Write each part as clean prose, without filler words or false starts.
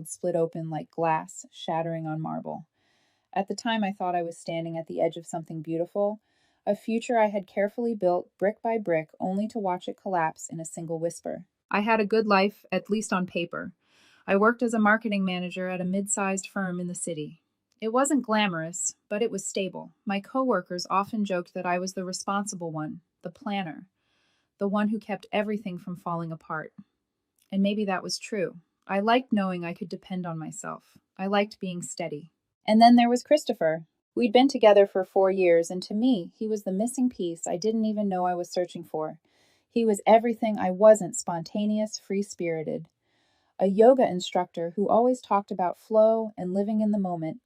split open like glass shattering on marble. At the time, I thought I was standing at the edge of something beautiful, a future I had carefully built brick by brick only to watch it collapse in a single whisper. I had a good life, at least on paper. I worked as a marketing manager at a mid-sized firm in the city. It wasn't glamorous, but it was stable. My coworkers often joked that I was the responsible one, the planner, the one who kept everything from falling apart. And maybe that was true. I liked knowing I could depend on myself. I liked being steady. And then there was Christopher. We'd been together for 4 years, and to me, he was the missing piece I didn't even know I was searching for. He was everything I wasn't: spontaneous, free-spirited. A yoga instructor who always talked about flow and living in the moment.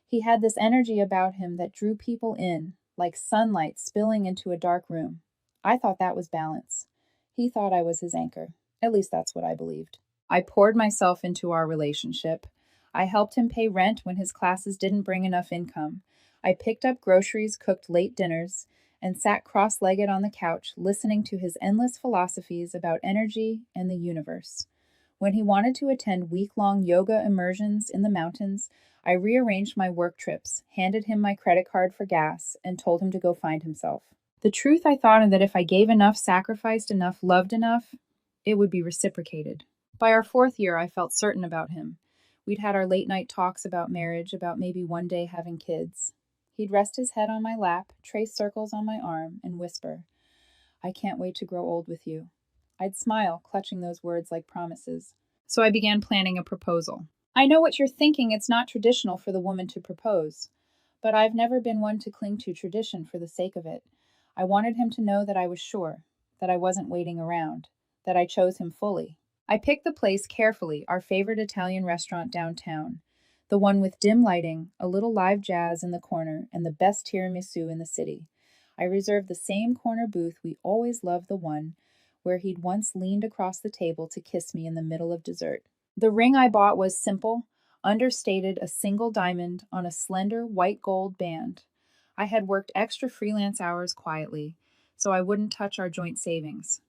He had this energy about him that drew people in, like sunlight spilling into a dark room. I thought that was balance. He thought I was his anchor. At least that's what I believed. I poured myself into our relationship. I helped him pay rent when his classes didn't bring enough income. I picked up groceries, cooked late dinners, and sat cross-legged on the couch listening to his endless philosophies about energy and the universe. When he wanted to attend week-long yoga immersions in the mountains, I rearranged my work trips, handed him my credit card for gas, and told him to go find himself. The truth, I thought, that if I gave enough, sacrificed enough, loved enough, it would be reciprocated. By our 4th year, I felt certain about him. We'd had our late-night talks about marriage, about maybe one day having kids. He'd rest his head on my lap, trace circles on my arm, and whisper, "I can't wait to grow old with you." I'd smile, clutching those words like promises. So I began planning a proposal. I know what you're thinking. It's not traditional for the woman to propose. But I've never been one to cling to tradition for the sake of it. I wanted him to know that I was sure, that I wasn't waiting around, that I chose him fully. I picked the place carefully, our favorite Italian restaurant downtown, the one with dim lighting, a little live jazz in the corner, and the best tiramisu in the city. I reserved the same corner booth we always loved, the one where he'd once leaned across the table to kiss me in the middle of dessert. The ring I bought was simple, understated, a single diamond on a slender white gold band. I had worked extra freelance hours quietly, so I wouldn't touch our joint savings.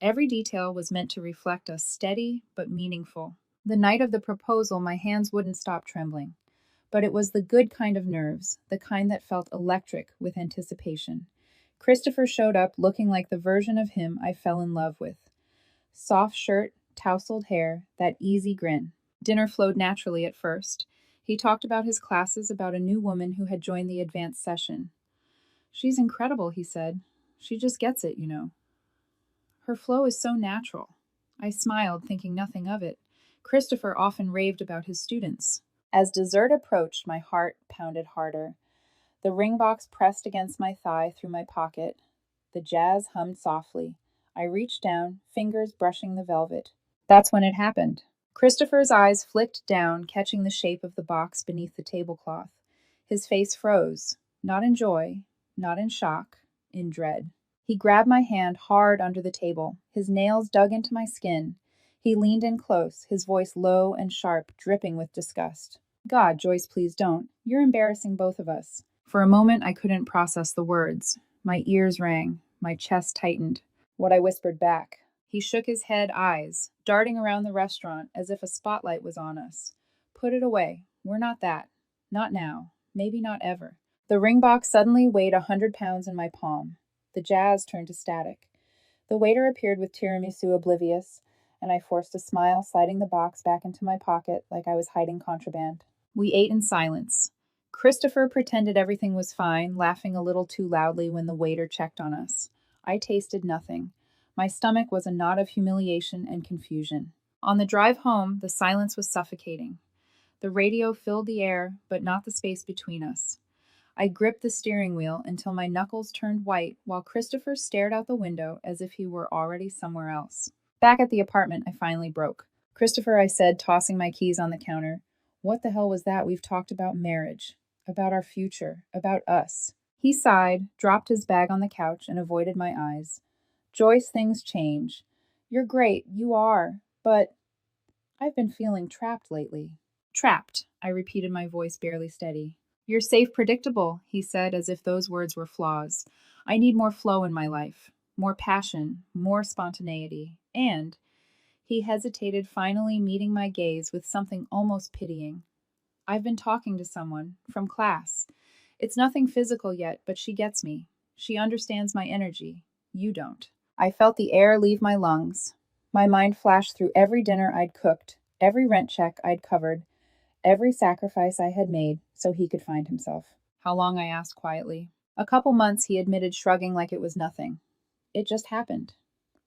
Every detail was meant to reflect us steady but meaningful. The night of the proposal, my hands wouldn't stop trembling. But it was the good kind of nerves, the kind that felt electric with anticipation. Christopher showed up looking like the version of him I fell in love with. Soft shirt, tousled hair, that easy grin. Dinner flowed naturally at first. He talked about his classes, about a new woman who had joined the advanced session. "She's incredible," he said. "She just gets it, you know. Her flow is so natural." I smiled, thinking nothing of it. Christopher often raved about his students. As dessert approached, my heart pounded harder. The ring box pressed against my thigh through my pocket. The jazz hummed softly. I reached down, fingers brushing the velvet. That's when it happened. Christopher's eyes flicked down, catching the shape of the box beneath the tablecloth. His face froze, not in joy, not in shock, in dread. He grabbed my hand hard under the table. His nails dug into my skin. He leaned in close, his voice low and sharp, dripping with disgust. "God, Joyce, please don't. You're embarrassing both of us." For a moment, I couldn't process the words. My ears rang. My chest tightened. What I whispered back. He shook his head, eyes darting around the restaurant as if a spotlight was on us. "Put it away. We're not that. Not now. Maybe not ever." The ring box suddenly weighed 100 pounds in my palm. The jazz turned to static. The waiter appeared with tiramisu, oblivious, and I forced a smile, sliding the box back into my pocket like I was hiding contraband. We ate in silence. Christopher pretended everything was fine, laughing a little too loudly when the waiter checked on us. I tasted nothing. My stomach was a knot of humiliation and confusion. On the drive home, the silence was suffocating. The radio filled the air, but not the space between us. I gripped the steering wheel until my knuckles turned white, while Christopher stared out the window as if he were already somewhere else. Back at the apartment, I finally broke. "Christopher," I said, tossing my keys on the counter, "what the hell was that? We've talked about marriage, about our future, about us." He sighed, dropped his bag on the couch, and avoided my eyes. "Joyce, things change. You're great, you are, but I've been feeling trapped lately." "Trapped," I repeated, my voice barely steady. "You're safe, predictable," he said, as if those words were flaws. "I need more flow in my life, more passion, more spontaneity, and," He hesitated, finally meeting my gaze with something almost pitying. I've been talking to someone from class. It's nothing physical yet, but she gets me. She understands my energy. You don't. I felt the air leave my lungs. My mind flashed through every dinner I'd cooked, every rent check I'd covered, every sacrifice I had made so he could find himself. How long? I asked quietly. A couple months, he admitted, shrugging like it was nothing. It just happened.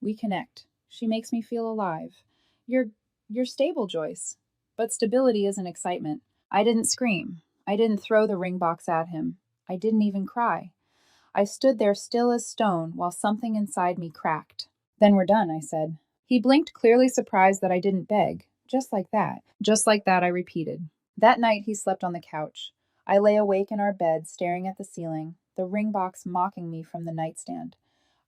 We connect. She makes me feel alive. You're stable, Joyce. But stability isn't excitement. I didn't scream. I didn't throw the ring box at him. I didn't even cry. I stood there still as stone while something inside me cracked. Then we're done, I said. He blinked, clearly surprised that I didn't beg. Just like that. Just like that, I repeated. That night he slept on the couch. I lay awake in our bed, staring at the ceiling, the ring box mocking me from the nightstand.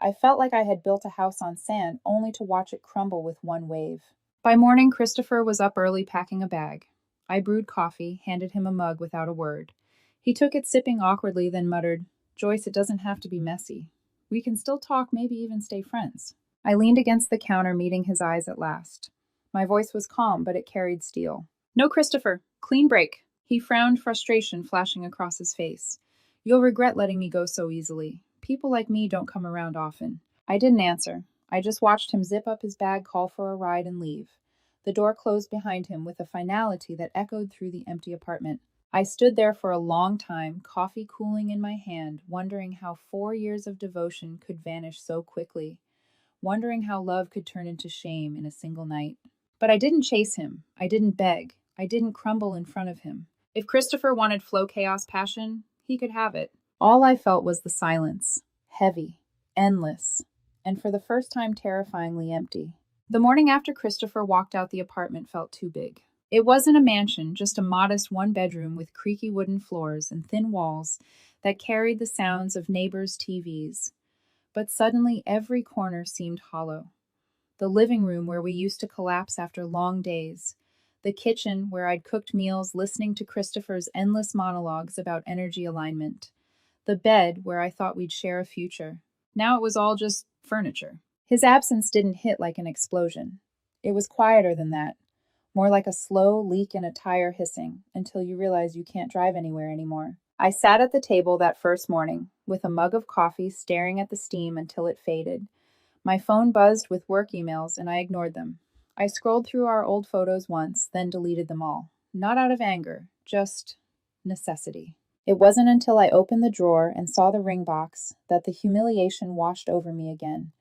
I felt like I had built a house on sand, only to watch it crumble with one wave. By morning, Christopher was up early packing a bag. I brewed coffee, handed him a mug without a word. He took it, sipping awkwardly, then muttered, Joyce, it doesn't have to be messy. We can still talk, maybe even stay friends. I leaned against the counter, meeting his eyes at last. My voice was calm, but it carried steel. No, Christopher, clean break. He frowned, frustration flashing across his face. You'll regret letting me go so easily. People like me don't come around often. I didn't answer. I just watched him zip up his bag, call for a ride, and leave. The door closed behind him with a finality that echoed through the empty apartment. I stood there for a long time, coffee cooling in my hand, wondering how 4 years of devotion could vanish so quickly, wondering how love could turn into shame in a single night. But I didn't chase him. I didn't beg. I didn't crumble in front of him. If Christopher wanted flow, chaos, passion, he could have it. All I felt was the silence, heavy, endless, and for the first time terrifyingly empty. The morning after Christopher walked out, the apartment felt too big. It wasn't a mansion, just a modest one-bedroom with creaky wooden floors and thin walls that carried the sounds of neighbors' TVs. But suddenly every corner seemed hollow. The living room where we used to collapse after long days. The kitchen where I'd cooked meals listening to Christopher's endless monologues about energy alignment. The bed where I thought we'd share a future. Now it was all just furniture. His absence didn't hit like an explosion. It was quieter than that, more like a slow leak in a tire hissing until you realize you can't drive anywhere anymore. I sat at the table that first morning, with a mug of coffee, staring at the steam until it faded. My phone buzzed with work emails, and I ignored them. I scrolled through our old photos once, then deleted them all. Not out of anger, just necessity. It wasn't until I opened the drawer and saw the ring box that the humiliation washed over me again,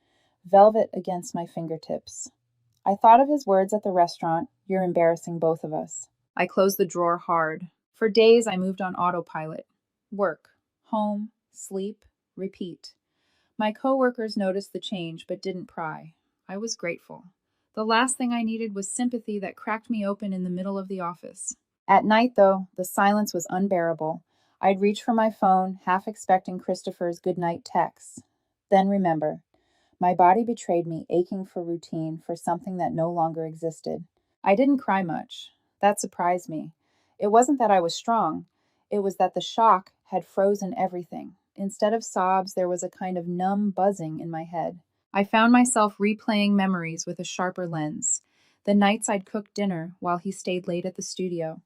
velvet against my fingertips. I thought of his words at the restaurant, "You're embarrassing both of us." I closed the drawer hard. For days, I moved on autopilot. Work, home, sleep, repeat. My coworkers noticed the change but didn't pry. I was grateful. The last thing I needed was sympathy that cracked me open in the middle of the office. At night, though, the silence was unbearable. I'd reach for my phone, half expecting Christopher's goodnight texts. Then remember, my body betrayed me, aching for routine, for something that no longer existed. I didn't cry much. That surprised me. It wasn't that I was strong. It was that the shock had frozen everything. Instead of sobs, there was a kind of numb buzzing in my head. I found myself replaying memories with a sharper lens. The nights I'd cooked dinner while he stayed late at the studio.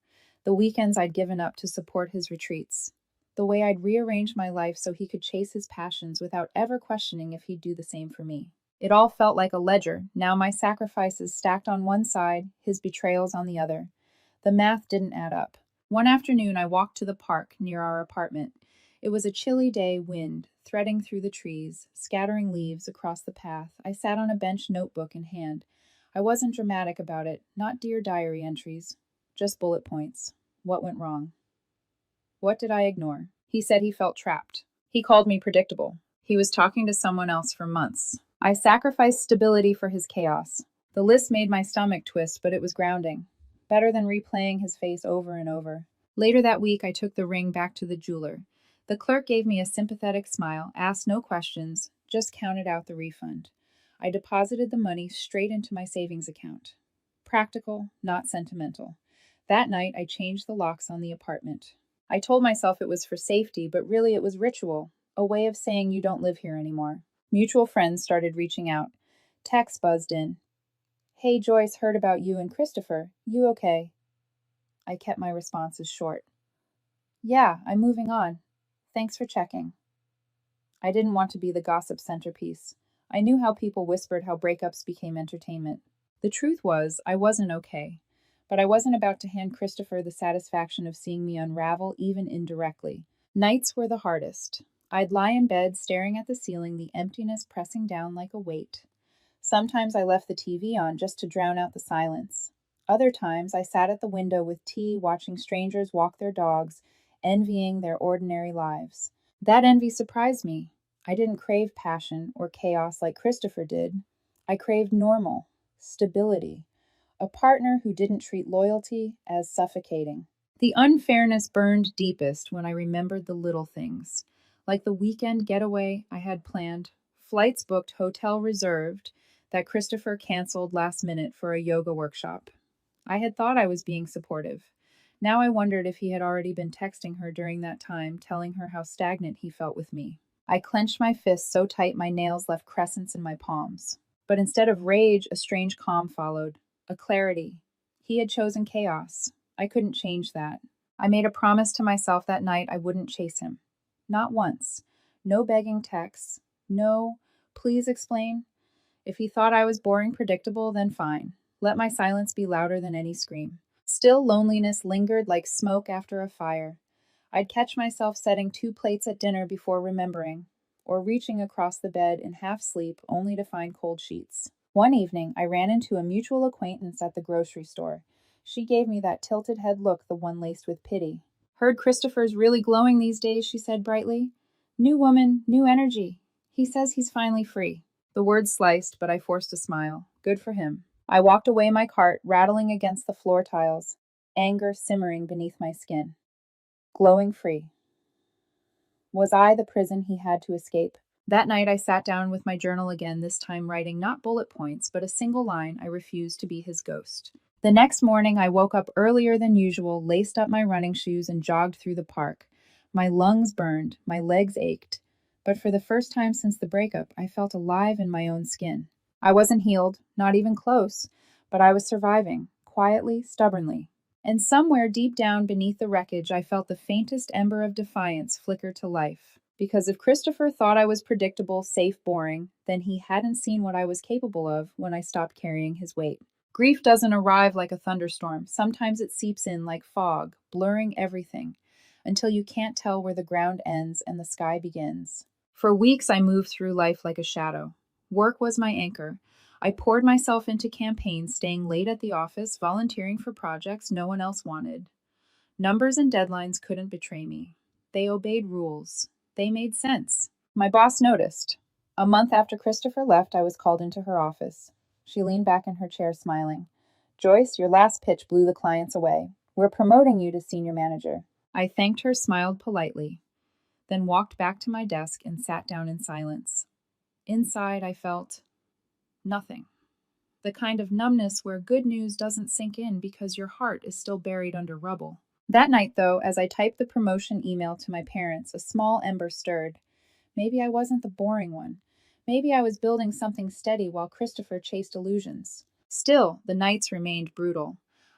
The weekends I'd given up to support his retreats. The way I'd rearranged my life so he could chase his passions without ever questioning if he'd do the same for me. It all felt like a ledger. Now my sacrifices stacked on one side, his betrayals on the other. The math didn't add up. One afternoon, I walked to the park near our apartment. It was a chilly day, wind threading through the trees, scattering leaves across the path. I sat on a bench, notebook in hand. I wasn't dramatic about it, not dear diary entries, just bullet points. What went wrong? What did I ignore? He said he felt trapped. He called me predictable. He was talking to someone else for months. I sacrificed stability for his chaos. The list made my stomach twist, but it was grounding. Better than replaying his face over and over. Later that week, I took the ring back to the jeweler. The clerk gave me a sympathetic smile, asked no questions, just counted out the refund. I deposited the money straight into my savings account. Practical, not sentimental. That night, I changed the locks on the apartment. I told myself it was for safety, but really it was ritual, a way of saying you don't live here anymore. Mutual friends started reaching out. Texts buzzed in. Hey Joyce, heard about you and Christopher. You okay? I kept my responses short. Yeah, I'm moving on. Thanks for checking. I didn't want to be the gossip centerpiece. I knew how people whispered how breakups became entertainment. The truth was, I wasn't okay. But I wasn't about to hand Christopher the satisfaction of seeing me unravel, even indirectly. Nights were the hardest. I'd lie in bed staring at the ceiling, the emptiness pressing down like a weight. Sometimes I left the TV on just to drown out the silence. Other times I sat at the window with tea, watching strangers walk their dogs, envying their ordinary lives. That envy surprised me. I didn't crave passion or chaos like Christopher did. I craved normal, stability, a partner who didn't treat loyalty as suffocating. The unfairness burned deepest when I remembered the little things, like the weekend getaway I had planned, flights booked, hotel reserved, that Christopher canceled last minute for a yoga workshop. I had thought I was being supportive. Now I wondered if he had already been texting her during that time, telling her how stagnant he felt with me. I clenched my fists so tight my nails left crescents in my palms. But instead of rage, a strange calm followed, a clarity. He had chosen chaos. I couldn't change that. I made a promise to myself that night I wouldn't chase him. Not once. No begging texts. No, please explain. If he thought I was boring, predictable, then fine. Let my silence be louder than any scream. Still, loneliness lingered like smoke after a fire. I'd catch myself setting 2 plates at dinner before remembering, or reaching across the bed in half sleep only to find cold sheets. One evening, I ran into a mutual acquaintance at the grocery store. She gave me that tilted head look, the one laced with pity. Heard Christopher's really glowing these days, she said brightly. New woman, new energy. He says he's finally free. The words sliced, but I forced a smile. Good for him. I walked away my cart, rattling against the floor tiles, anger simmering beneath my skin. Glowing free. Was I the prison he had to escape? That night I sat down with my journal again, this time writing not bullet points, but a single line: I refused to be his ghost. The next morning I woke up earlier than usual, laced up my running shoes, and jogged through the park. My lungs burned, my legs ached, but for the first time since the breakup, I felt alive in my own skin. I wasn't healed, not even close, but I was surviving, quietly, stubbornly. And somewhere deep down beneath the wreckage, I felt the faintest ember of defiance flicker to life. Because if Christopher thought I was predictable, safe, boring, then he hadn't seen what I was capable of when I stopped carrying his weight. Grief doesn't arrive like a thunderstorm. Sometimes it seeps in like fog, blurring everything, until you can't tell where the ground ends and the sky begins. For weeks, I moved through life like a shadow. Work was my anchor. I poured myself into campaigns, staying late at the office, volunteering for projects no one else wanted. Numbers and deadlines couldn't betray me. They obeyed rules. They made sense. My boss noticed. A month after Christopher left, I was called into her office. She leaned back in her chair, smiling. Joyce, your last pitch blew the clients away. We're promoting you to senior manager. I thanked her, smiled politely, then walked back to my desk and sat down in silence. Inside, I felt nothing. The kind of numbness where good news doesn't sink in because your heart is still buried under rubble. That night, though, as I typed the promotion email to my parents, a small ember stirred. Maybe I wasn't the boring one. Maybe I was building something steady while Christopher chased illusions. Still, the nights remained brutal.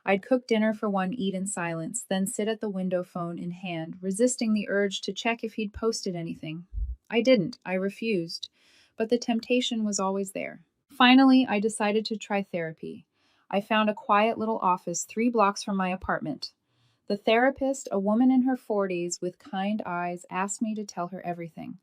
I'd cook dinner for one, eat in silence, then sit at the window, phone in hand, resisting the urge to check if he'd posted anything. I didn't. I refused. But the temptation was always there. Finally, I decided to try therapy. I found a quiet little office 3 blocks from my apartment. The therapist, a woman in her 40s with kind eyes, asked me to tell her everything.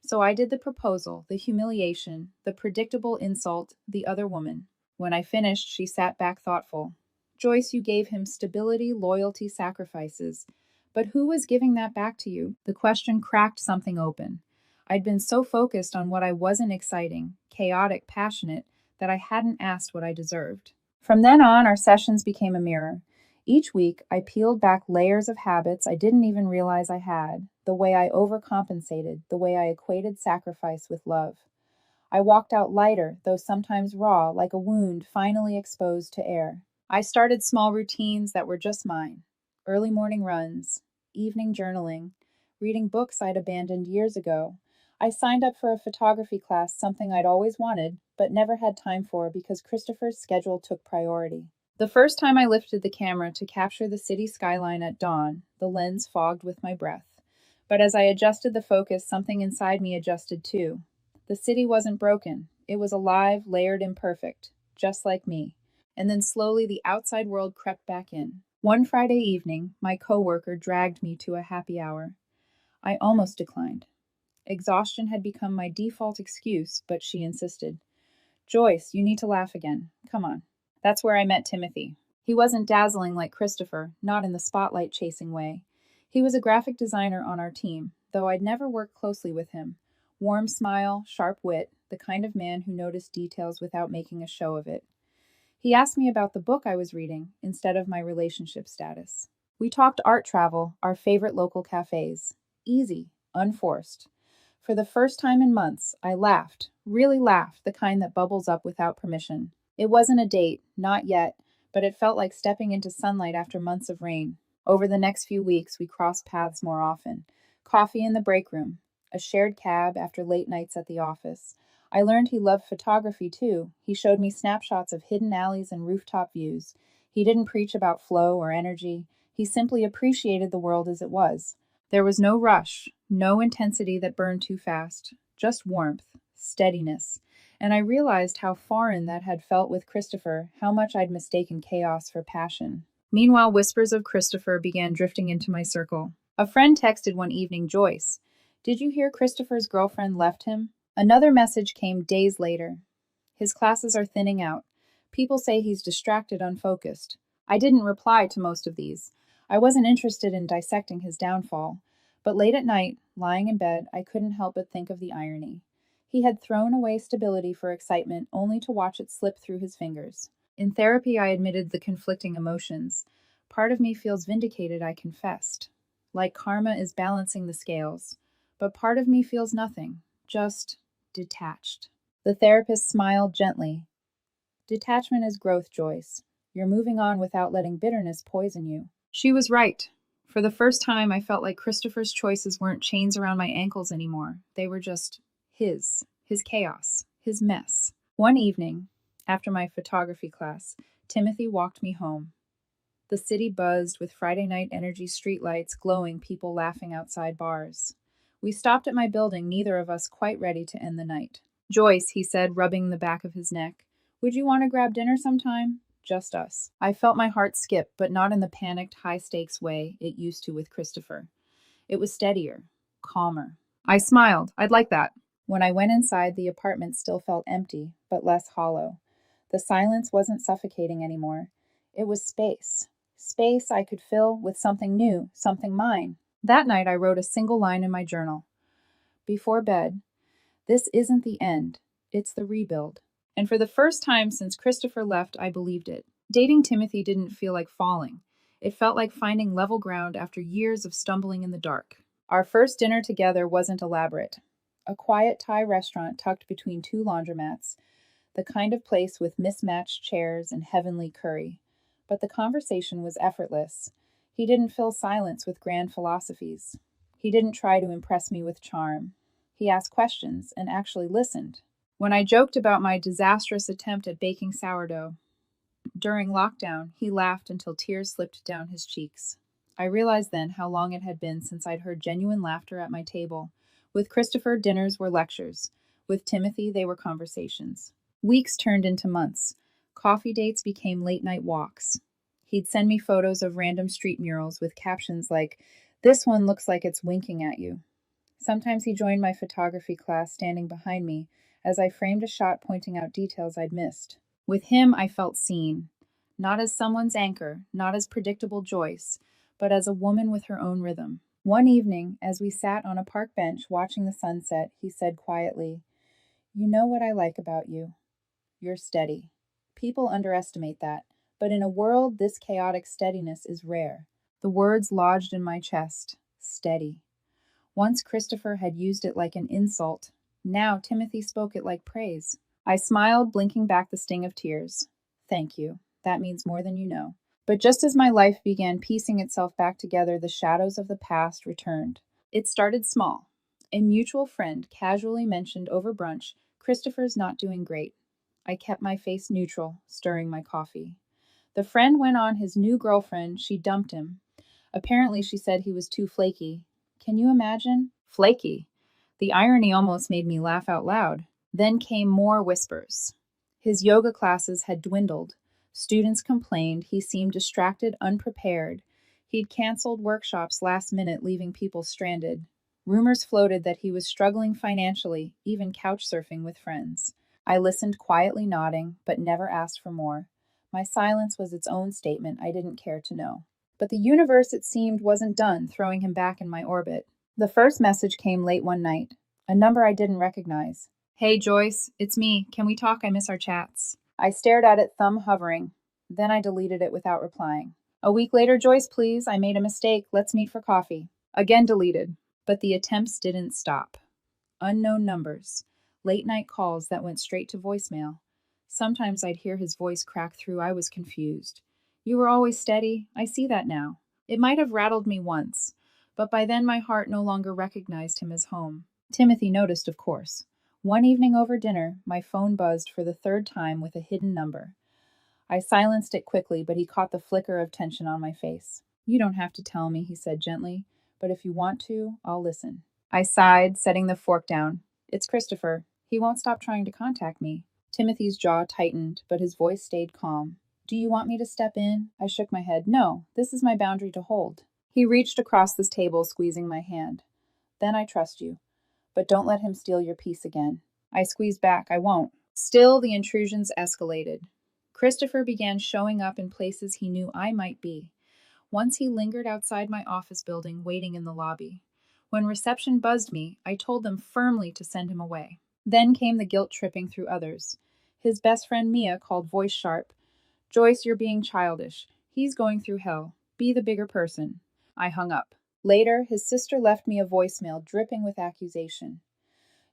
So I did the proposal, the humiliation, the predictable insult, the other woman. When I finished, she sat back thoughtful. Joyce, you gave him stability, loyalty, sacrifices. But who was giving that back to you? The question cracked something open. I'd been so focused on what I wasn't exciting, chaotic, passionate, that I hadn't asked what I deserved. From then on, our sessions became a mirror. Each week, I peeled back layers of habits I didn't even realize I had, the way I overcompensated, the way I equated sacrifice with love. I walked out lighter, though sometimes raw, like a wound finally exposed to air. I started small routines that were just mine. Early morning runs, evening journaling, reading books I'd abandoned years ago. I signed up for a photography class, something I'd always wanted, but never had time for because Christopher's schedule took priority. The first time I lifted the camera to capture the city skyline at dawn, the lens fogged with my breath. But as I adjusted the focus, something inside me adjusted too. The city wasn't broken. It was alive, layered, imperfect, just like me. And then slowly the outside world crept back in. One Friday evening, my coworker dragged me to a happy hour. I almost declined. Exhaustion had become my default excuse, but she insisted. Joyce, you need to laugh again. Come on. That's where I met Timothy. He wasn't dazzling like Christopher, not in the spotlight chasing way. He was a graphic designer on our team, though I'd never worked closely with him. Warm smile, sharp wit, the kind of man who noticed details without making a show of it. He asked me about the book I was reading instead of my relationship status. We talked art travel, our favorite local cafes. Easy, unforced. For the first time in months, I laughed, really laughed, the kind that bubbles up without permission. It wasn't a date, not yet, but it felt like stepping into sunlight after months of rain. Over the next few weeks, we crossed paths more often. Coffee in the break room, a shared cab after late nights at the office. I learned he loved photography too. He showed me snapshots of hidden alleys and rooftop views. He didn't preach about flow or energy. He simply appreciated the world as it was. There was no rush, no intensity that burned too fast, just warmth, steadiness. And I realized how foreign that had felt with Christopher, how much I'd mistaken chaos for passion. Meanwhile, whispers of Christopher began drifting into my circle. A friend texted one evening, Joyce, did you hear Christopher's girlfriend left him? Another message came days later. His classes are thinning out. People say he's distracted, unfocused. I didn't reply to most of these. I wasn't interested in dissecting his downfall. But late at night, lying in bed, I couldn't help but think of the irony. He had thrown away stability for excitement only to watch it slip through his fingers. In therapy, I admitted the conflicting emotions. Part of me feels vindicated, I confessed. Like karma is balancing the scales. But part of me feels nothing, just detached. The therapist smiled gently. Detachment is growth, Joyce. You're moving on without letting bitterness poison you. She was right. For the first time, I felt like Christopher's choices weren't chains around my ankles anymore. They were just his chaos, his mess. One evening, after my photography class, Timothy walked me home. The city buzzed with Friday night energy streetlights glowing, people laughing outside bars. We stopped at my building, neither of us quite ready to end the night. Joyce, he said, rubbing the back of his neck, would you want to grab dinner sometime? Just us. I felt my heart skip, but not in the panicked, high-stakes way it used to with Christopher. It was steadier, calmer. I smiled. I'd like that. When I went inside, the apartment still felt empty, but less hollow. The silence wasn't suffocating anymore. It was space. Space I could fill with something new, something mine. That night, I wrote a single line in my journal. Before bed, this isn't the end. It's the rebuild. And for the first time since Christopher left, I believed it. Dating Timothy didn't feel like falling. It felt like finding level ground after years of stumbling in the dark. Our first dinner together wasn't elaborate. A quiet Thai restaurant tucked between two laundromats, the kind of place with mismatched chairs and heavenly curry. But the conversation was effortless. He didn't fill silence with grand philosophies. He didn't try to impress me with charm. He asked questions and actually listened. When I joked about my disastrous attempt at baking sourdough during lockdown, he laughed until tears slipped down his cheeks. I realized then how long it had been since I'd heard genuine laughter at my table. With Christopher, dinners were lectures. With Timothy, they were conversations. Weeks turned into months. Coffee dates became late-night walks. He'd send me photos of random street murals with captions like, "This one looks like it's winking at you." Sometimes he joined my photography class standing behind me as I framed a shot pointing out details I'd missed. With him, I felt seen. Not as someone's anchor, not as predictable Joyce, but as a woman with her own rhythm. One evening, as we sat on a park bench watching the sunset, he said quietly, "You know what I like about you? You're steady. People underestimate that, but in a world this chaotic steadiness is rare." The words lodged in my chest. Steady. Once Christopher had used it like an insult. Now Timothy spoke it like praise. I smiled, blinking back the sting of tears. Thank you. That means more than you know. But just as my life began piecing itself back together, the shadows of the past returned. It started small. A mutual friend casually mentioned over brunch, Christopher's not doing great. I kept my face neutral, stirring my coffee. The friend went on his new girlfriend. She dumped him. Apparently, she said he was too flaky. Can you imagine? Flaky. The irony almost made me laugh out loud. Then came more whispers. His yoga classes had dwindled. Students complained he seemed distracted, unprepared. He'd canceled workshops last minute, leaving people stranded. Rumors floated that he was struggling financially, even couch surfing with friends. I listened quietly, nodding, but never asked for more. My silence was its own statement. I didn't care to know. But the universe, it seemed, wasn't done throwing him back in my orbit. The first message came late one night, a number I didn't recognize. Hey, Joyce, it's me. Can we talk? I miss our chats. I stared at it, thumb hovering. Then I deleted it without replying. A week later, Joyce, please. I made a mistake. Let's meet for coffee. Again deleted. But the attempts didn't stop. Unknown numbers. Late night calls that went straight to voicemail. Sometimes I'd hear his voice crack through. I was confused. You were always steady. I see that now. It might have rattled me once, but by then my heart no longer recognized him as home. Timothy noticed, of course. One evening over dinner, my phone buzzed for the third time with a hidden number. I silenced it quickly, but he caught the flicker of tension on my face. You don't have to tell me, he said gently, but if you want to, I'll listen. I sighed, setting the fork down. It's Christopher. He won't stop trying to contact me. Timothy's jaw tightened, but his voice stayed calm. Do you want me to step in? I shook my head. No, this is my boundary to hold. He reached across this table, squeezing my hand. Then I trust you. But don't let him steal your peace again. I squeezed back. I won't. Still, the intrusions escalated. Christopher began showing up in places he knew I might be. Once he lingered outside my office building, waiting in the lobby. When reception buzzed me, I told them firmly to send him away. Then came the guilt tripping through others. His best friend Mia called voice sharp. Joyce, you're being childish. He's going through hell. Be the bigger person. I hung up. Later, his sister left me a voicemail dripping with accusation.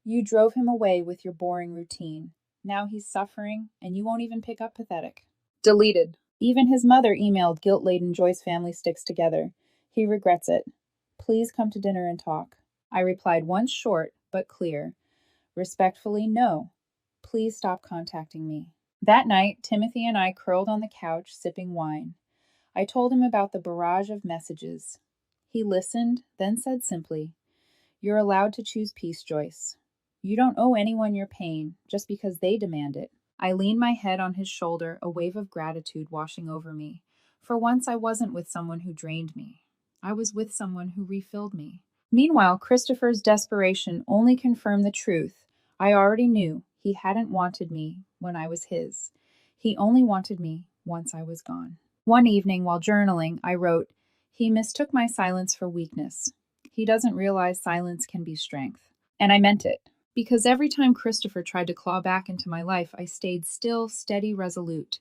You drove him away with your boring routine. Now he's suffering, and you won't even pick up pathetic. Deleted. Even his mother emailed guilt-laden Joyce family sticks together. He regrets it. Please come to dinner and talk. I replied once short, but clear. Respectfully, no. Please stop contacting me. That night, Timothy and I curled on the couch, sipping wine. I told him about the barrage of messages. He listened, then said simply, You're allowed to choose peace, Joyce. You don't owe anyone your pain just because they demand it. I leaned my head on his shoulder, a wave of gratitude washing over me. For once, I wasn't with someone who drained me. I was with someone who refilled me. Meanwhile, Christopher's desperation only confirmed the truth. I already knew he hadn't wanted me when I was his. He only wanted me once I was gone. One evening, while journaling, I wrote, He mistook my silence for weakness. He doesn't realize silence can be strength. And I meant it. Because every time Christopher tried to claw back into my life, I stayed still, steady, resolute.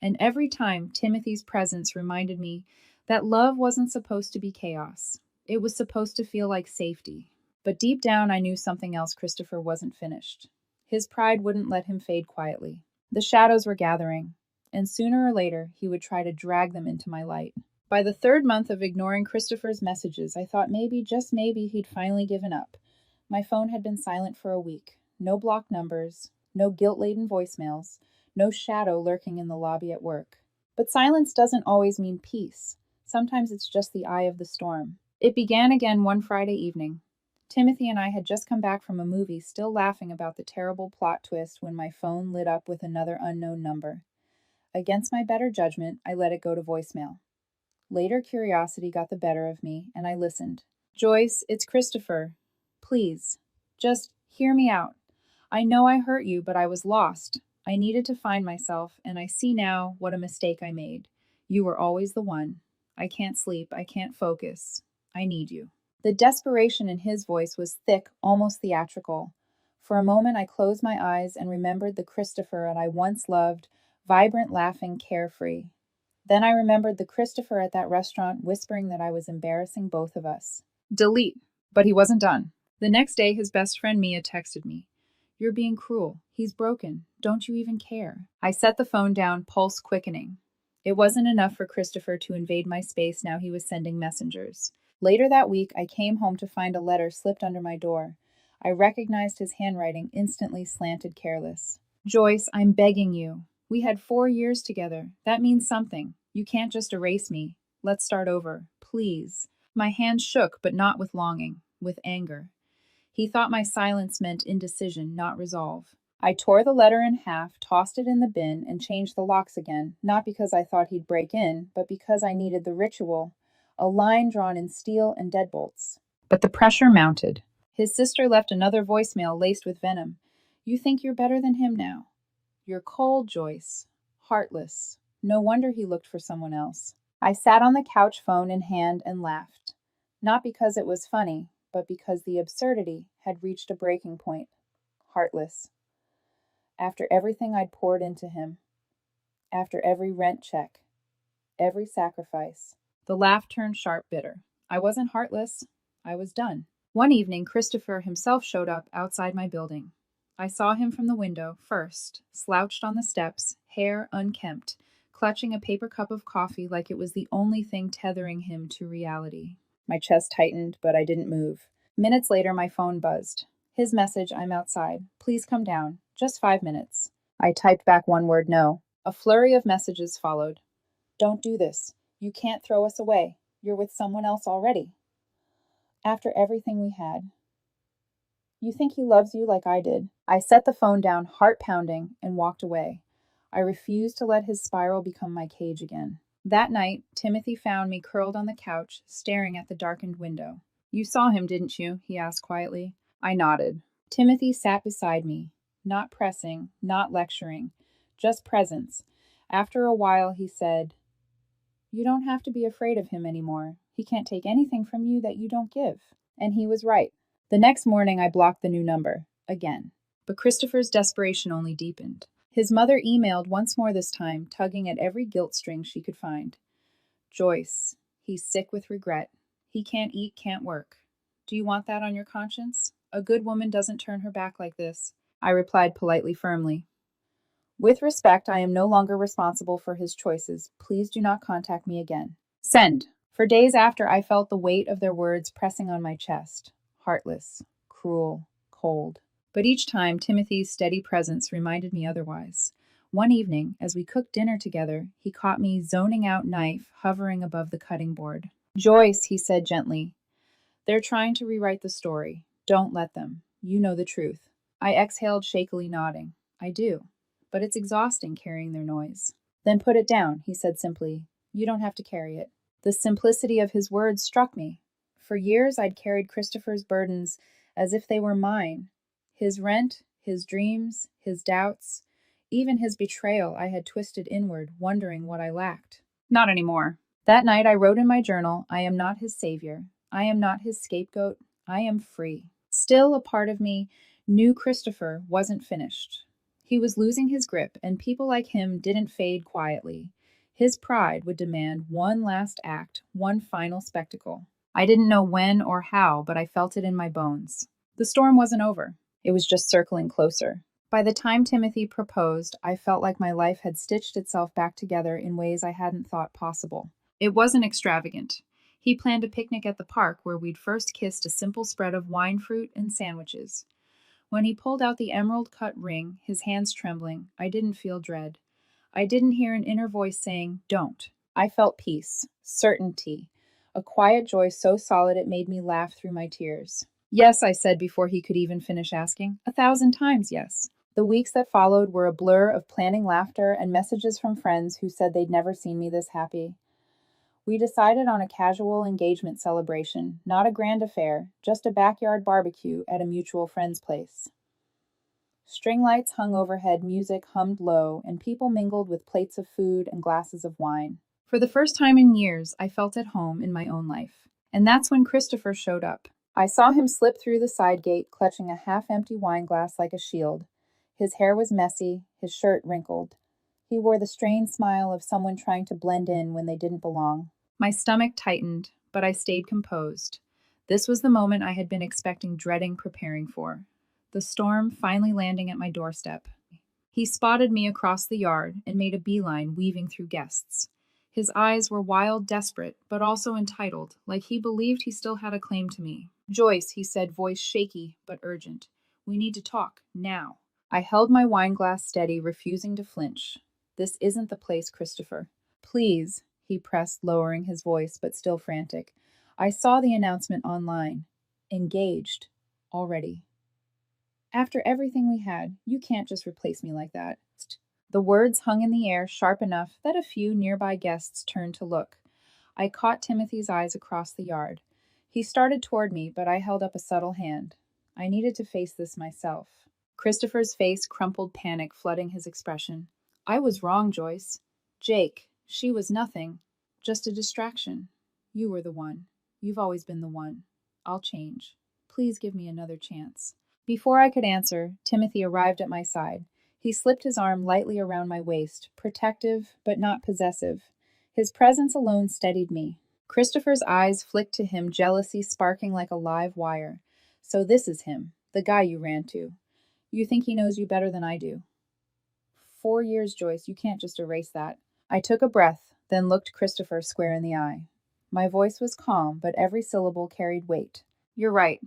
And every time Timothy's presence reminded me that love wasn't supposed to be chaos. It was supposed to feel like safety. But deep down, I knew something else. Christopher wasn't finished. His pride wouldn't let him fade quietly. The shadows were gathering, and sooner or later, he would try to drag them into my light. By the third month of ignoring Christopher's messages, I thought maybe, just maybe, he'd finally given up. My phone had been silent for a week. No blocked numbers, no guilt-laden voicemails, no shadow lurking in the lobby at work. But silence doesn't always mean peace. Sometimes it's just the eye of the storm. It began again one Friday evening. Timothy and I had just come back from a movie, still laughing about the terrible plot twist when my phone lit up with another unknown number. Against my better judgment, I let it go to voicemail. Later, curiosity got the better of me, and I listened. Joyce, it's Christopher. Please, just hear me out. I know I hurt you, but I was lost. I needed to find myself, and I see now what a mistake I made. You were always the one. I can't sleep. I can't focus. I need you. The desperation in his voice was thick, almost theatrical. For a moment, I closed my eyes and remembered the Christopher I once loved, vibrant, laughing, carefree. Then I remembered the Christopher at that restaurant whispering that I was embarrassing both of us. Delete. But he wasn't done. The next day, his best friend Mia texted me. You're being cruel. He's broken. Don't you even care? I set the phone down, pulse quickening. It wasn't enough for Christopher to invade my space. Now he was sending messengers. Later that week, I came home to find a letter slipped under my door. I recognized his handwriting, instantly slanted, careless. Joyce, I'm begging you. We had 4 years together. That means something. You can't just erase me. Let's start over. Please. My hands shook, but not with longing, with anger. He thought my silence meant indecision, not resolve. I tore the letter in half, tossed it in the bin, and changed the locks again, not because I thought he'd break in, but because I needed the ritual, a line drawn in steel and deadbolts. But the pressure mounted. His sister left another voicemail laced with venom. You think you're better than him now. You're cold, Joyce. Heartless. No wonder he looked for someone else. I sat on the couch, phone in hand, and laughed. Not because it was funny, but because the absurdity had reached a breaking point. Heartless. After everything I'd poured into him, after every rent check, every sacrifice. The laugh turned sharp bitter. I wasn't heartless. I was done. One evening, Christopher himself showed up outside my building. I saw him from the window, first, slouched on the steps, hair unkempt, clutching a paper cup of coffee like it was the only thing tethering him to reality. My chest tightened, but I didn't move. Minutes later, my phone buzzed. His message, I'm outside. Please come down. Just 5 minutes. I typed back one word, no. A flurry of messages followed. Don't do this. You can't throw us away. You're with someone else already. After everything we had. You think he loves you like I did. I set the phone down, heart pounding, and walked away. I refused to let his spiral become my cage again. That night, Timothy found me curled on the couch, staring at the darkened window. You saw him, didn't you? He asked quietly. I nodded. Timothy sat beside me, not pressing, not lecturing, just presence. After a while, he said, You don't have to be afraid of him anymore. He can't take anything from you that you don't give. And he was right. The next morning, I blocked the new number, again. But Christopher's desperation only deepened. His mother emailed once more this time, tugging at every guilt string she could find. Joyce, he's sick with regret. He can't eat, can't work. Do you want that on your conscience? A good woman doesn't turn her back like this. I replied politely, firmly. With respect, I am no longer responsible for his choices. Please do not contact me again. Send. For days after, I felt the weight of their words pressing on my chest. Heartless, cruel, cold. But each time, Timothy's steady presence reminded me otherwise. One evening, as we cooked dinner together, he caught me zoning out, knife hovering above the cutting board. Joyce, he said gently, they're trying to rewrite the story. Don't let them. You know the truth. I exhaled, shakily nodding. I do. But it's exhausting carrying their noise. Then put it down, he said simply. You don't have to carry it. The simplicity of his words struck me. For years I'd carried Christopher's burdens as if they were mine. His rent, his dreams, his doubts, even his betrayal I had twisted inward, wondering what I lacked. Not anymore. That night I wrote in my journal, I am not his savior. I am not his scapegoat. I am free. Still, a part of me knew Christopher wasn't finished. He was losing his grip, and people like him didn't fade quietly. His pride would demand one last act, one final spectacle. I didn't know when or how, but I felt it in my bones. The storm wasn't over. It was just circling closer. By the time Timothy proposed, I felt like my life had stitched itself back together in ways I hadn't thought possible. It wasn't extravagant. He planned a picnic at the park where we'd first kissed a simple spread of wine fruit and sandwiches. When he pulled out the emerald-cut ring, his hands trembling, I didn't feel dread. I didn't hear an inner voice saying, don't. I felt peace, certainty, a quiet joy so solid it made me laugh through my tears. Yes, I said before he could even finish asking. 1,000 times yes. The weeks that followed were a blur of planning laughter and messages from friends who said they'd never seen me this happy. We decided on a casual engagement celebration, not a grand affair, just a backyard barbecue at a mutual friend's place. String lights hung overhead, music hummed low, and people mingled with plates of food and glasses of wine. For the first time in years, I felt at home in my own life. And that's when Christopher showed up. I saw him slip through the side gate, clutching a half-empty wine glass like a shield. His hair was messy, his shirt wrinkled. He wore the strained smile of someone trying to blend in when they didn't belong. My stomach tightened, but I stayed composed. This was the moment I had been expecting, dreading, preparing for. The storm finally landing at my doorstep. He spotted me across the yard and made a beeline, weaving through guests. His eyes were wild, desperate, but also entitled, like he believed he still had a claim to me. Joyce, he said, voice shaky but urgent. We need to talk, now. I held my wine glass steady, refusing to flinch. This isn't the place, Christopher. Please, he pressed, lowering his voice, but still frantic. I saw the announcement online. Engaged. Already. After everything we had, you can't just replace me like that. The words hung in the air sharp enough that a few nearby guests turned to look. I caught Timothy's eyes across the yard. He started toward me, but I held up a subtle hand. I needed to face this myself. Christopher's face crumpled, panic flooding his expression. I was wrong, Joyce. Jake, she was nothing. Just a distraction. You were the one. You've always been the one. I'll change. Please give me another chance. Before I could answer, Timothy arrived at my side. He slipped his arm lightly around my waist, protective but not possessive. His presence alone steadied me. Christopher's eyes flicked to him, jealousy sparking like a live wire. So this is him, the guy you ran to. You think he knows you better than I do. 4 years, Joyce, you can't just erase that. I took a breath, then looked Christopher square in the eye. My voice was calm, but every syllable carried weight. You're right.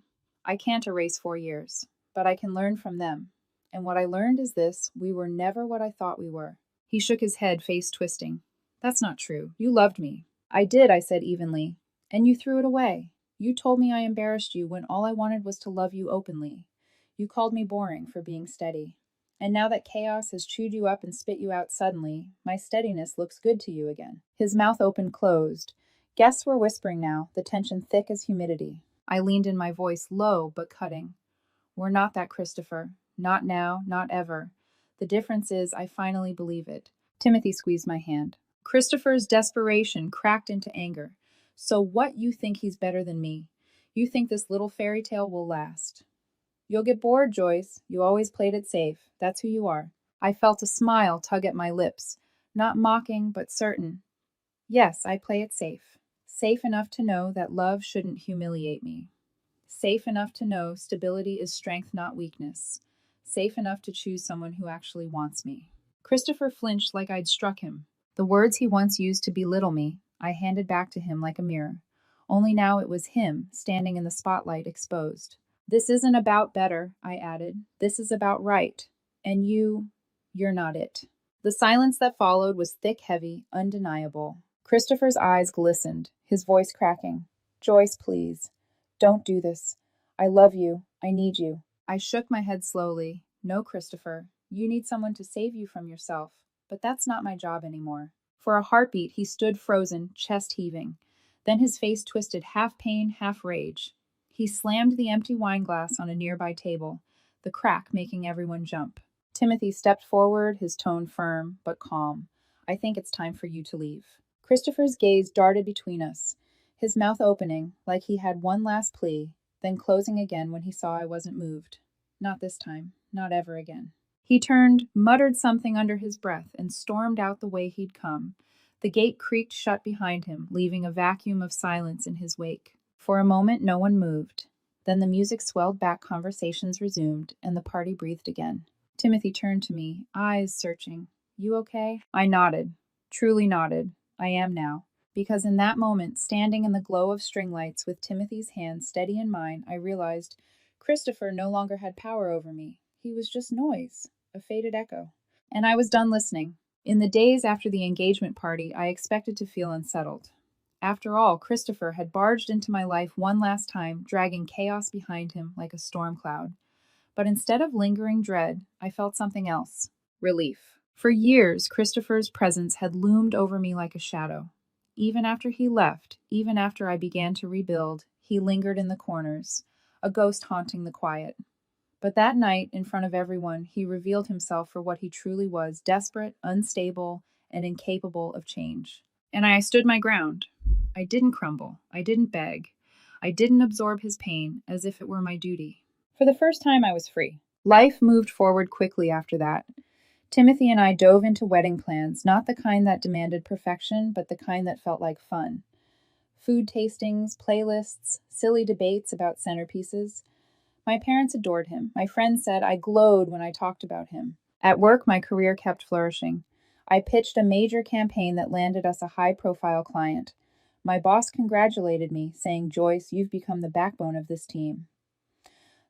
I can't erase 4 years, but I can learn from them. And what I learned is this: we were never what I thought we were. He shook his head, face twisting. That's not true. You loved me. I did, I said evenly. And you threw it away. You told me I embarrassed you when all I wanted was to love you openly. You called me boring for being steady. And now that chaos has chewed you up and spit you out suddenly, my steadiness looks good to you again. His mouth opened, closed. Guests were whispering now, the tension thick as humidity. I leaned in, my voice low but cutting. We're not that, Christopher. Not now, not ever. The difference is I finally believe it. Timothy squeezed my hand. Christopher's desperation cracked into anger. So what, you think he's better than me? You think this little fairy tale will last? You'll get bored, Joyce. You always played it safe. That's who you are. I felt a smile tug at my lips. Not mocking, but certain. Yes, I play it safe. Safe enough to know that love shouldn't humiliate me. Safe enough to know stability is strength, not weakness. Safe enough to choose someone who actually wants me. Christopher flinched like I'd struck him. The words he once used to belittle me, I handed back to him like a mirror. Only now it was him, standing in the spotlight, exposed. This isn't about better, I added. This is about right. And you're not it. The silence that followed was thick, heavy, undeniable. Christopher's eyes glistened, his voice cracking. Joyce, please. Don't do this. I love you. I need you. I shook my head slowly. No, Christopher. You need someone to save you from yourself. But that's not my job anymore. For a heartbeat, he stood frozen, chest heaving. Then his face twisted, half pain, half rage. He slammed the empty wine glass on a nearby table, the crack making everyone jump. Timothy stepped forward, his tone firm but calm. I think it's time for you to leave. Christopher's gaze darted between us, his mouth opening like he had one last plea, then closing again when he saw I wasn't moved. Not this time, not ever again. He turned, muttered something under his breath, and stormed out the way he'd come. The gate creaked shut behind him, leaving a vacuum of silence in his wake. For a moment, no one moved. Then the music swelled back, conversations resumed, and the party breathed again. Timothy turned to me, eyes searching. You okay? I nodded, truly nodded. I am now. Because in that moment, standing in the glow of string lights with Timothy's hand steady in mine, I realized Christopher no longer had power over me. He was just noise, a faded echo. And I was done listening. In the days after the engagement party, I expected to feel unsettled. After all, Christopher had barged into my life one last time, dragging chaos behind him like a storm cloud. But instead of lingering dread, I felt something else. Relief. For years, Christopher's presence had loomed over me like a shadow. Even after he left, even after I began to rebuild, he lingered in the corners, a ghost haunting the quiet. But that night, in front of everyone, he revealed himself for what he truly was: desperate, unstable, and incapable of change. And I stood my ground. I didn't crumble. I didn't beg. I didn't absorb his pain as if it were my duty. For the first time, I was free. Life moved forward quickly after that. Timothy and I dove into wedding plans, not the kind that demanded perfection, but the kind that felt like fun. Food tastings, playlists, silly debates about centerpieces. My parents adored him. My friends said I glowed when I talked about him. At work, my career kept flourishing. I pitched a major campaign that landed us a high-profile client. My boss congratulated me, saying, Joyce, you've become the backbone of this team.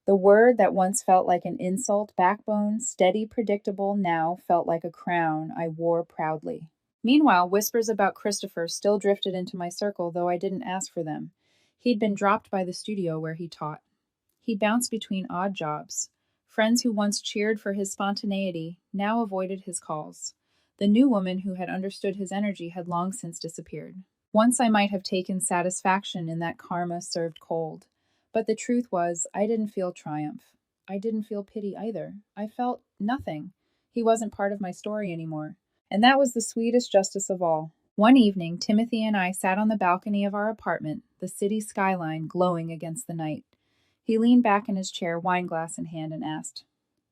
The word that once felt like an insult, backbone, steady, predictable, now felt like a crown I wore proudly. Meanwhile, whispers about Christopher still drifted into my circle, though I didn't ask for them. He'd been dropped by the studio where he taught. He bounced between odd jobs. Friends who once cheered for his spontaneity now avoided his calls. The new woman who had understood his energy had long since disappeared. Once I might have taken satisfaction in that karma served cold. But the truth was, I didn't feel triumph. I didn't feel pity either. I felt nothing. He wasn't part of my story anymore. And that was the sweetest justice of all. One evening, Timothy and I sat on the balcony of our apartment, the city skyline glowing against the night. He leaned back in his chair, wineglass in hand, and asked,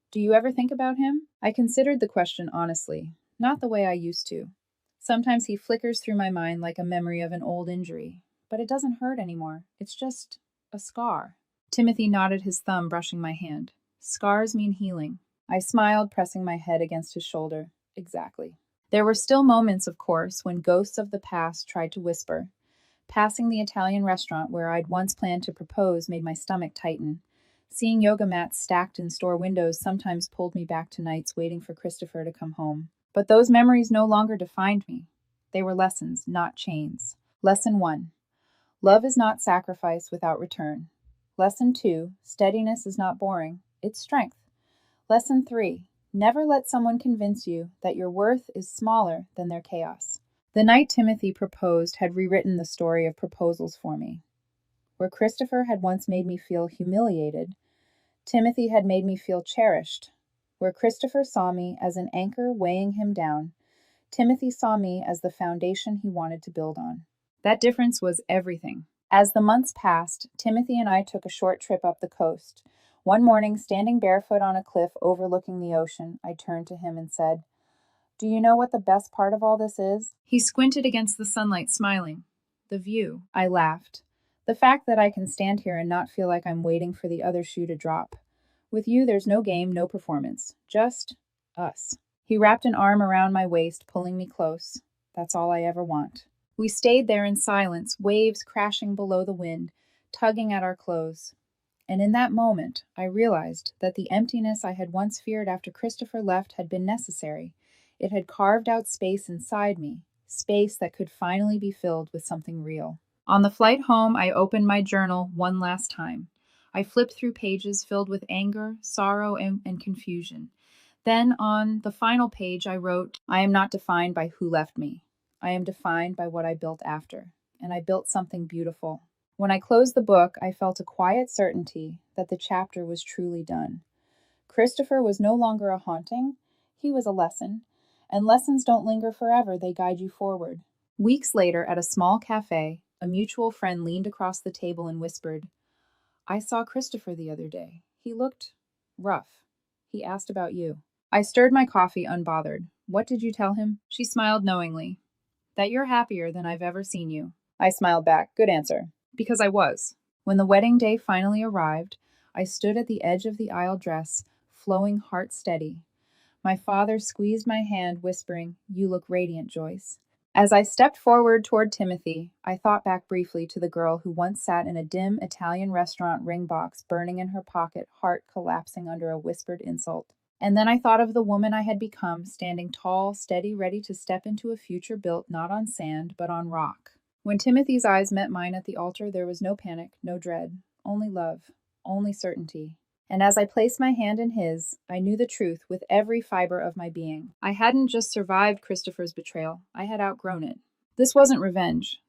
"Do you ever think about him?" I considered the question honestly, not the way I used to. Sometimes he flickers through my mind like a memory of an old injury, but it doesn't hurt anymore. It's just a scar. Timothy nodded his thumb, brushing my hand. Scars mean healing. I smiled, pressing my head against his shoulder. Exactly. There were still moments, of course, when ghosts of the past tried to whisper. Passing the Italian restaurant where I'd once planned to propose made my stomach tighten. Seeing yoga mats stacked in store windows sometimes pulled me back to nights waiting for Christopher to come home. But those memories no longer defined me. They were lessons, not chains. Lesson 1. Love is not sacrifice without return. Lesson 2. Steadiness is not boring. It's strength. Lesson 3. Never let someone convince you that your worth is smaller than their chaos. The night Timothy proposed had rewritten the story of proposals for me. Where Christopher had once made me feel humiliated, Timothy had made me feel cherished. Where Christopher saw me as an anchor weighing him down, Timothy saw me as the foundation he wanted to build on. That difference was everything. As the months passed, Timothy and I took a short trip up the coast. One morning, standing barefoot on a cliff overlooking the ocean, I turned to him and said, "Do you know what the best part of all this is?" He squinted against the sunlight, smiling. "The view." I laughed. "The fact that I can stand here and not feel like I'm waiting for the other shoe to drop. With you, there's no game, no performance. Just us." He wrapped an arm around my waist, pulling me close. "That's all I ever want." We stayed there in silence, waves crashing below the wind, tugging at our clothes. And in that moment, I realized that the emptiness I had once feared after Christopher left had been necessary. It had carved out space inside me, space that could finally be filled with something real. On the flight home, I opened my journal one last time. I flipped through pages filled with anger, sorrow, and confusion. Then on the final page, I wrote, "I am not defined by who left me. I am defined by what I built after." And I built something beautiful. When I closed the book, I felt a quiet certainty that the chapter was truly done. Christopher was no longer a haunting, he was a lesson. And lessons don't linger forever, they guide you forward. Weeks later, at a small cafe, a mutual friend leaned across the table and whispered, "I saw Christopher the other day. He looked rough. He asked about you." I stirred my coffee unbothered. "What did you tell him?" She smiled knowingly. "That you're happier than I've ever seen you." I smiled back. Good answer. Because I was. When the wedding day finally arrived, I stood at the edge of the aisle dress, flowing heart steady. My father squeezed my hand, whispering, "You look radiant, Joyce." As I stepped forward toward Timothy, I thought back briefly to the girl who once sat in a dim Italian restaurant ring box, burning in her pocket, heart collapsing under a whispered insult. And then I thought of the woman I had become, standing tall, steady, ready to step into a future built not on sand, but on rock. When Timothy's eyes met mine at the altar, there was no panic, no dread, only love, only certainty. And as I placed my hand in his, I knew the truth with every fiber of my being. I hadn't just survived Christopher's betrayal, I had outgrown it. This wasn't revenge.